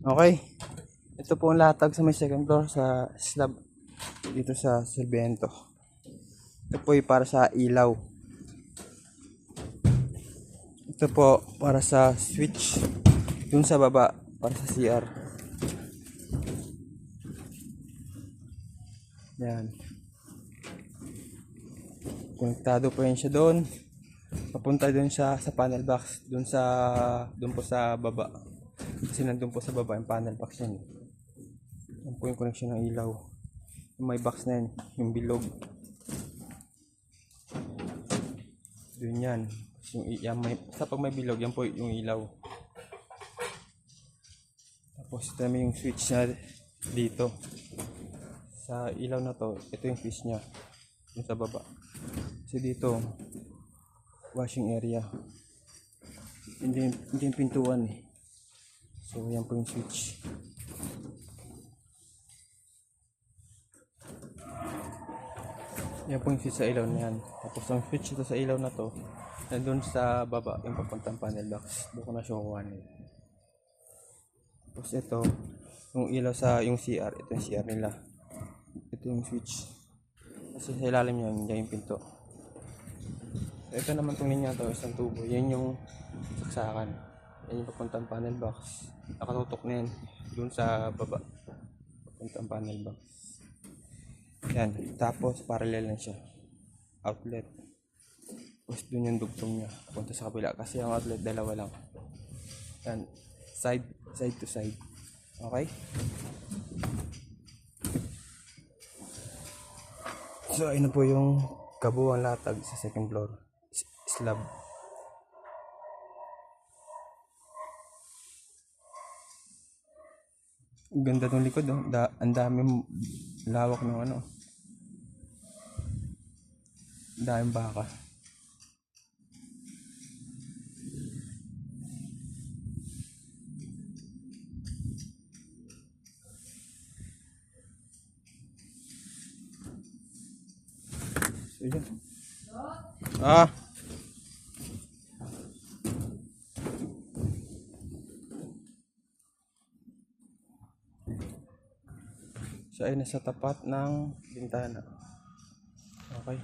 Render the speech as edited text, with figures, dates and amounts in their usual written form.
Okay. Ito po ang latag sa may second floor sa slab dito sa Silviento. Ito po ay para sa ilaw. Ito po para sa switch dun sa baba para sa CR. Yan. Konektado po yan siya doon. Papunta doon siya sa panel box. Doon po sa baba. Kasi nandun po sa baba yung panel box yan. Yan po yung connection ng ilaw. Yung may box na yan. Yung bilog. Doon yan. Sa pag may bilog, yan po yung ilaw. Tapos ito naman yung switch niya dito. Sa ilaw na to, ito yung switch niya. Yung sa baba. Kasi dito, washing area. Hindi yung pintuan eh. So yan po yung switch. Yan po yung switch sa ilaw na yan. Tapos ang switch ito sa ilaw na to, nandun sa baba, yung papuntang panel box. Doon ko na siya kukuhanin. Tapos ito, yung ilaw sa yung CR, ito yung CR nila. Ito yung switch. Kasi sa ilalim niya, hindi yung pinto. Ito naman itong linya to, isang tubo. Yan yung saksakan. Yan yung papuntang panel box. Nakatutok na yan. Doon sa baba. Papuntang panel box. Yan. Tapos parallel na siya. Outlet. Tapos doon yung dugtong niya. Punta sa kabila. Kasi ang outlet dalawa lang. Yan. Side to side. Okay? So ayun na po yung kabuuan latag sa second floor. Slab. Ganda ng likod, oh. Ang daming lawak ng ano. Daming baka. So yun. So ayun, nasa tapat ng bintana. Okay.